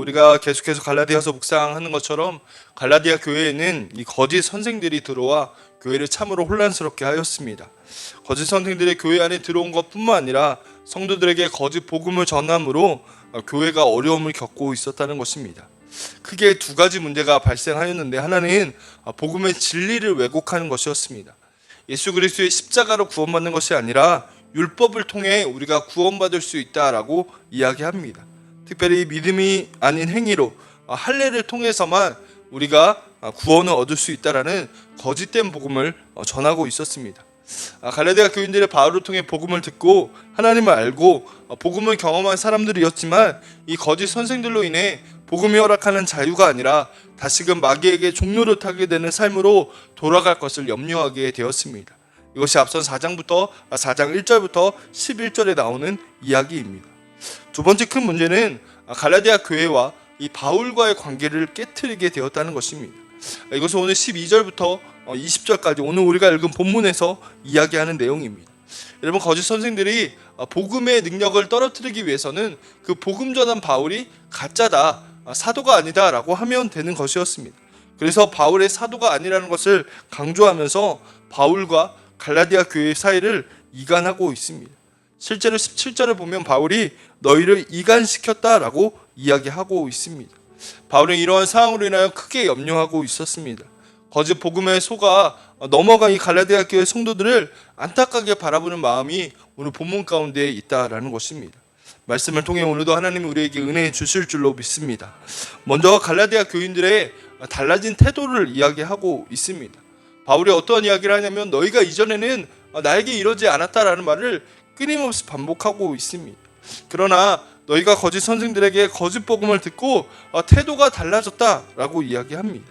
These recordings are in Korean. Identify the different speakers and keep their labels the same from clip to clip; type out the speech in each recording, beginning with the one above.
Speaker 1: 우리가 계속해서 갈라디아서 묵상하는 것처럼 갈라디아 교회에는 이 거짓 선생들이 들어와 교회를 참으로 혼란스럽게 하였습니다. 거짓 선생들의 교회 안에 들어온 것뿐만 아니라 성도들에게 거짓 복음을 전함으로 교회가 어려움을 겪고 있었다는 것입니다. 크게 두 가지 문제가 발생하였는데, 하나는 복음의 진리를 왜곡하는 것이었습니다. 예수 그리스도의 십자가로 구원받는 것이 아니라 율법을 통해 우리가 구원받을 수 있다라고 이야기합니다. 특별히 믿음이 아닌 행위로 할례를 통해서만 우리가 구원을 얻을 수 있다라는 거짓된 복음을 전하고 있었습니다. 갈라디아 교인들의 바울을 통해 복음을 듣고 하나님을 알고 복음을 경험한 사람들이었지만, 이 거짓 선생들로 인해 복음이 허락하는 자유가 아니라 다시금 마귀에게 종로를 타게 되는 삶으로 돌아갈 것을 염려하게 되었습니다. 이것이 앞선 4장 1절부터 11절에 나오는 이야기입니다. 두 번째 큰 문제는 갈라디아 교회와 이 바울과의 관계를 깨트리게 되었다는 것입니다. 이것은 오늘 12절부터 20절까지 오늘 우리가 읽은 본문에서 이야기하는 내용입니다. 여러분, 거짓 선생들이 복음의 능력을 떨어뜨리기 위해서는 그 복음 전한 바울이 가짜다, 사도가 아니다 라고 하면 되는 것이었습니다. 그래서 바울의 사도가 아니라는 것을 강조하면서 바울과 갈라디아 교회 사이를 이간하고 있습니다. 실제로 17절을 보면 바울이 너희를 이간시켰다라고 이야기하고 있습니다. 바울은 이러한 상황으로 인하여 크게 염려하고 있었습니다. 거짓 복음에 속아 넘어간 이 갈라디아 교회 성도들을 안타깝게 바라보는 마음이 오늘 본문 가운데 있다라는 것입니다. 말씀을 통해 오늘도 하나님이 우리에게 은혜 주실 줄로 믿습니다. 먼저 갈라디아 교인들의 달라진 태도를 이야기하고 있습니다. 바울이 어떤 이야기를 하냐면, 너희가 이전에는 나에게 이러지 않았다라는 말을 끊임없이 반복하고 있습니다. 그러나 너희가 거짓 선생들에게 거짓 복음을 듣고 태도가 달라졌다라고 이야기합니다.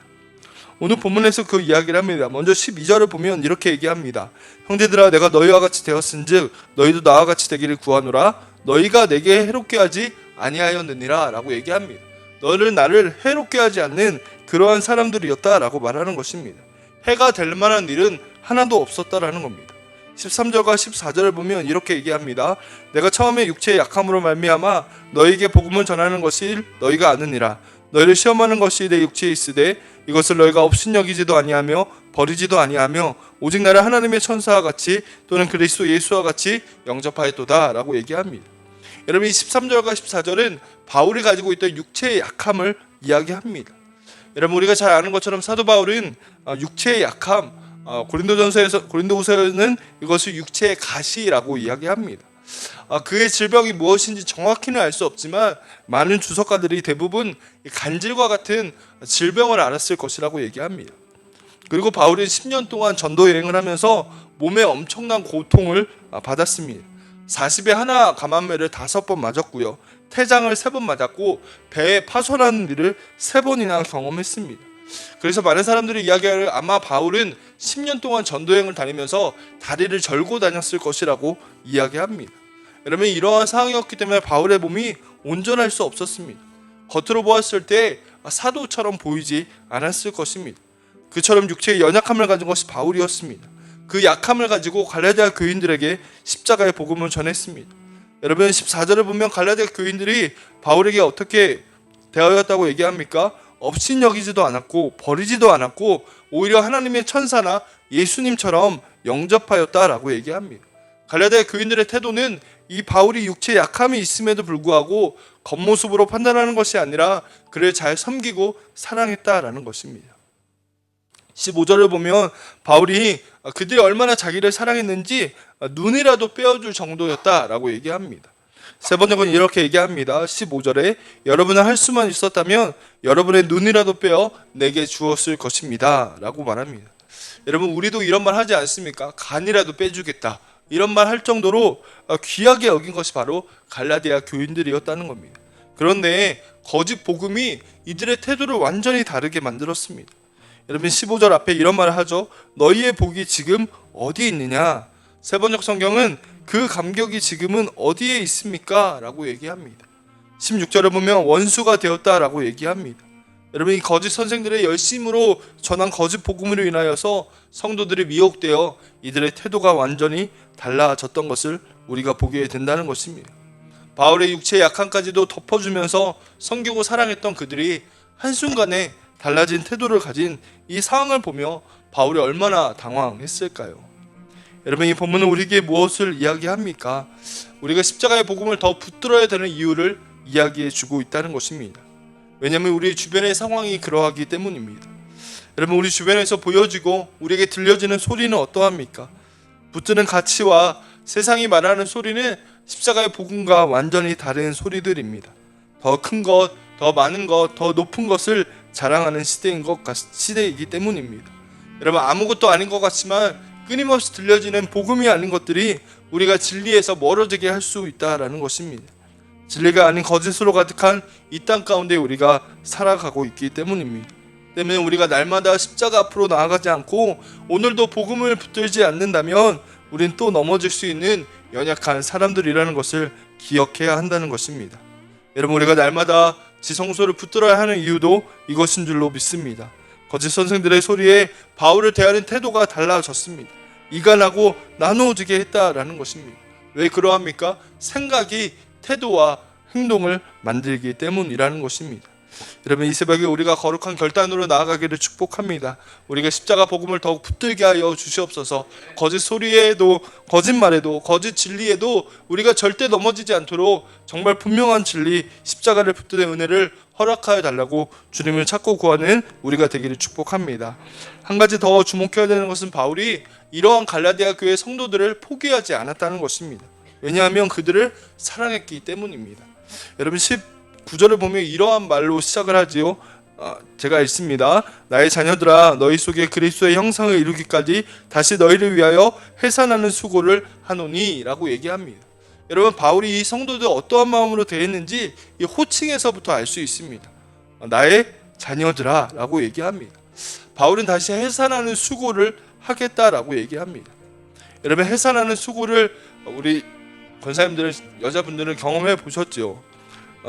Speaker 1: 오늘 본문에서 그 이야기를 합니다. 먼저 12절을 보면 이렇게 얘기합니다. 형제들아, 내가 너희와 같이 되었은즉 너희도 나와 같이 되기를 구하노라. 너희가 내게 해롭게 하지 아니하였느니라 라고 얘기합니다. 너희는 나를 해롭게 하지 않는 그러한 사람들이었다라고 말하는 것입니다. 해가 될 만한 일은 하나도 없었다라는 겁니다. 13절과 14절을 보면 이렇게 얘기합니다. 내가 처음에 육체의 약함으로 말미암아 너희에게 복음을 전하는 것을 너희가 아느니라. 너희를 시험하는 것이 내 육체에 있으되 이것을 너희가 업신여기지도 아니하며 버리지도 아니하며 오직 나를 하나님의 천사와 같이 또는 그리스도 예수와 같이 영접하였도다 라고 얘기합니다. 여러분, 이 13절과 14절은 바울이 가지고 있던 육체의 약함을 이야기합니다. 여러분, 우리가 잘 아는 것처럼 사도 바울은 육체의 약함, 고린도후서에는 이것을 육체의 가시라고 이야기합니다. 그의 질병이 무엇인지 정확히는 알 수 없지만 많은 주석가들이 대부분 간질과 같은 질병을 앓았을 것이라고 얘기합니다. 그리고 바울은 10년 동안 전도 여행을 하면서 몸에 엄청난 고통을 받았습니다. 40에 하나 감암매를 5번 맞았고요, 태장을 3번 맞았고 배에 파손하는 일을 3번이나 경험했습니다. 그래서 많은 사람들이 이야기하기를 아마 바울은 10년 동안 전도여행을 다니면서 다리를 절고 다녔을 것이라고 이야기합니다. 여러분, 이러한 상황이었기 때문에 바울의 몸이 온전할 수 없었습니다. 겉으로 보았을 때 사도처럼 보이지 않았을 것입니다. 그처럼 육체의 연약함을 가진 것이 바울이었습니다. 그 약함을 가지고 갈라디아 교인들에게 십자가의 복음을 전했습니다. 여러분, 14절을 보면 갈라디아 교인들이 바울에게 어떻게 대하였다고 얘기합니까? 업신여기지도 않았고 버리지도 않았고 오히려 하나님의 천사나 예수님처럼 영접하였다라고 얘기합니다. 갈라디아 교인들의 태도는 이 바울이 육체에 약함이 있음에도 불구하고 겉모습으로 판단하는 것이 아니라 그를 잘 섬기고 사랑했다라는 것입니다. 15절을 보면 바울이 그들이 얼마나 자기를 사랑했는지 눈이라도 빼어줄 정도였다라고 얘기합니다. 세 번역은 이렇게 얘기합니다. 15절에 여러분은 할 수만 있었다면 여러분의 눈이라도 빼어 내게 주었을 것입니다 라고 말합니다. 여러분, 우리도 이런 말 하지 않습니까? 간이라도 빼주겠다, 이런 말 할 정도로 귀하게 여긴 것이 바로 갈라디아 교인들이었다는 겁니다. 그런데 거짓 복음이 이들의 태도를 완전히 다르게 만들었습니다. 여러분, 15절 앞에 이런 말을 하죠. 너희의 복이 지금 어디 있느냐? 세 번역 성경은 그 감격이 지금은 어디에 있습니까? 라고 얘기합니다. 16절을 보면 원수가 되었다라고 얘기합니다. 여러분, 이 거짓 선생들의 열심으로 전한 거짓 복음으로 인하여서 성도들이 미혹되어 이들의 태도가 완전히 달라졌던 것을 우리가 보게 된다는 것입니다. 바울의 육체의 약함까지도 덮어주면서 섬기고 사랑했던 그들이 한순간에 달라진 태도를 가진 이 상황을 보며 바울이 얼마나 당황했을까요? 여러분, 이 본문은 우리에게 무엇을 이야기합니까? 우리가 십자가의 복음을 더 붙들어야 되는 이유를 이야기해 주고 있다는 것입니다. 왜냐하면 우리 주변의 상황이 그러하기 때문입니다. 여러분, 우리 주변에서 보여지고 우리에게 들려지는 소리는 어떠합니까? 붙드는 가치와 세상이 말하는 소리는 십자가의 복음과 완전히 다른 소리들입니다. 더 큰 것, 더 많은 것, 더 높은 것을 자랑하는 시대이기 때문입니다. 여러분, 아무것도 아닌 것 같지만 끊임없이 들려지는 복음이 아닌 것들이 우리가 진리에서 멀어지게 할 수 있다라는 것입니다. 진리가 아닌 거짓으로 가득한 이 땅 가운데 우리가 살아가고 있기 때문입니다. 때문에 우리가 날마다 십자가 앞으로 나아가지 않고 오늘도 복음을 붙들지 않는다면 우린 또 넘어질 수 있는 연약한 사람들이라는 것을 기억해야 한다는 것입니다. 여러분, 우리가 날마다 지성소를 붙들어야 하는 이유도 이것인 줄로 믿습니다. 거짓 선생들의 소리에 바울을 대하는 태도가 달라졌습니다. 이간하고 나누어지게 했다라는 것입니다. 왜 그러합니까? 생각이 태도와 행동을 만들기 때문이라는 것입니다. 여러분, 이 새벽에 우리가 거룩한 결단으로 나아가기를 축복합니다. 우리가 십자가 복음을 더욱 붙들게 하여 주시옵소서. 거짓 소리에도, 거짓말에도, 거짓 진리에도 우리가 절대 넘어지지 않도록 정말 분명한 진리, 십자가를 붙드는 은혜를 허락하여 달라고 주님을 찾고 구하는 우리가 되기를 축복합니다. 한 가지 더 주목해야 되는 것은 바울이 이러한 갈라디아 교회 성도들을 포기하지 않았다는 것입니다. 왜냐하면 그들을 사랑했기 때문입니다. 여러분, 19절을 보면 이러한 말로 시작을 하지요. 제가 읽습니다. 나의 자녀들아, 너희 속에 그리스도의 형상을 이루기까지 다시 너희를 위하여 해산하는 수고를 하노니 라고 얘기합니다. 여러분, 바울이 이 성도들 어떠한 마음으로 대했는지 이 호칭에서부터 알 수 있습니다. 나의 자녀들아 라고 얘기합니다. 바울은 다시 해산하는 수고를 하겠다라고 얘기합니다. 여러분, 해산하는 수고를 우리 권사님들, 여자분들은 경험해 보셨죠?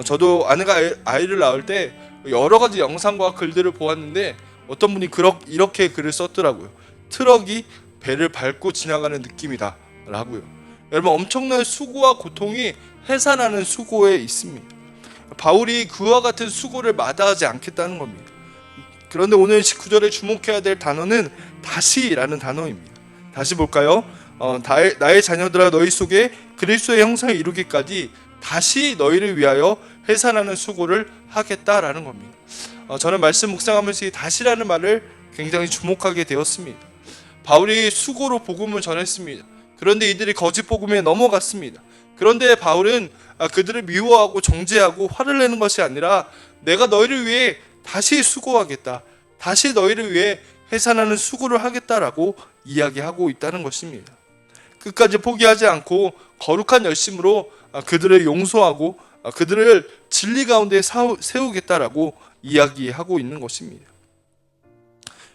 Speaker 1: 저도 아내가 아이를 낳을 때 여러 가지 영상과 글들을 보았는데 어떤 분이 이렇게 글을 썼더라고요. 트럭이 배를 밟고 지나가는 느낌이다 라고요. 여러분, 엄청난 수고와 고통이 해산하는 수고에 있습니다. 바울이 그와 같은 수고를 마다하지 않겠다는 겁니다. 그런데 오늘 19절에 주목해야 될 단어는 다시라는 단어입니다. 다시 볼까요? 나의 자녀들아, 너희 속에 그리스도의 형상을 이루기까지 다시 너희를 위하여 해산하는 수고를 하겠다라는 겁니다. 저는 말씀 묵상하면서 이 다시라는 말을 굉장히 주목하게 되었습니다. 바울이 수고로 복음을 전했습니다. 그런데 이들이 거짓 복음에 넘어갔습니다. 그런데 바울은 그들을 미워하고 정죄하고 화를 내는 것이 아니라 내가 너희를 위해 다시 수고하겠다, 다시 너희를 위해 해산하는 수고를 하겠다라고 이야기하고 있다는 것입니다. 끝까지 포기하지 않고 거룩한 열심으로 그들을 용서하고 그들을 진리 가운데 세우겠다라고 이야기하고 있는 것입니다.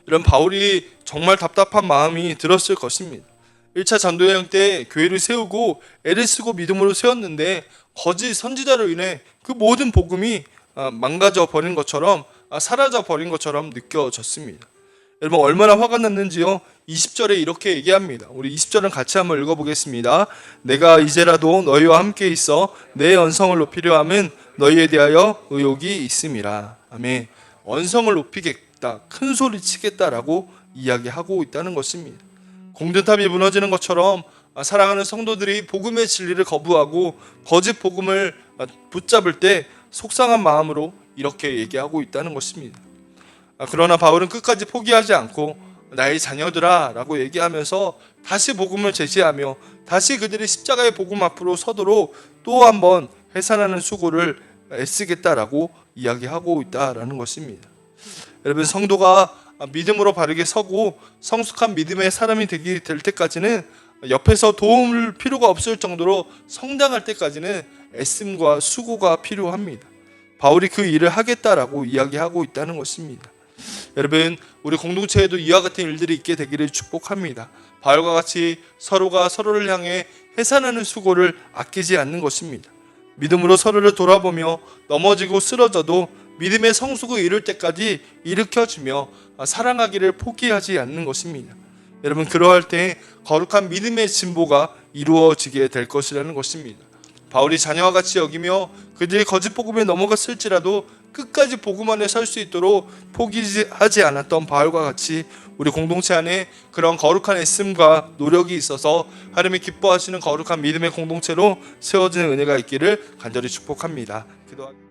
Speaker 1: 이런 바울이 정말 답답한 마음이 들었을 것입니다. 1차 전도여행 때 교회를 세우고 애를 쓰고 믿음으로 세웠는데 거짓 선지자로 인해 그 모든 복음이 망가져 버린 것처럼, 사라져 버린 것처럼 느껴졌습니다. 여러분, 얼마나 화가 났는지요? 20절에 이렇게 얘기합니다. 우리 20절은 같이 한번 읽어보겠습니다. 내가 이제라도 너희와 함께 있어 내 언성을 높이려 함은 너희에 대하여 의욕이 있음이라. 아멘. 언성을 높이겠다, 큰 소리 치겠다라고 이야기하고 있다는 것입니다. 공든탑이 무너지는 것처럼 사랑하는 성도들이 복음의 진리를 거부하고 거짓 복음을 붙잡을 때 속상한 마음으로 이렇게 얘기하고 있다는 것입니다. 그러나 바울은 끝까지 포기하지 않고 나의 자녀들아 라고 얘기하면서 다시 복음을 제시하며 다시 그들이 십자가의 복음 앞으로 서도록 또 한번 해산하는 수고를 애쓰겠다라고 이야기하고 있다라는 것입니다. 여러분, 성도가 믿음으로 바르게 서고 성숙한 믿음의 사람이 될 때까지는 옆에서 도움을 필요가 없을 정도로 성장할 때까지는 애씀과 수고가 필요합니다. 바울이 그 일을 하겠다라고 이야기하고 있다는 것입니다. 여러분, 우리 공동체에도 이와 같은 일들이 있게 되기를 축복합니다. 바울과 같이 서로가 서로를 향해 해산하는 수고를 아끼지 않는 것입니다. 믿음으로 서로를 돌아보며 넘어지고 쓰러져도 믿음의 성숙을 이룰 때까지 일으켜주며 사랑하기를 포기하지 않는 것입니다. 여러분, 그러할 때 거룩한 믿음의 진보가 이루어지게 될 것이라는 것입니다. 바울이 자녀와 같이 여기며 그들이 거짓 복음에 넘어갔을지라도 끝까지 복음 안에 설 수 있도록 포기하지 않았던 바울과 같이 우리 공동체 안에 그런 거룩한 애씀과 노력이 있어서 하나님이 기뻐하시는 거룩한 믿음의 공동체로 세워지는 은혜가 있기를 간절히 축복합니다. 기도합니다.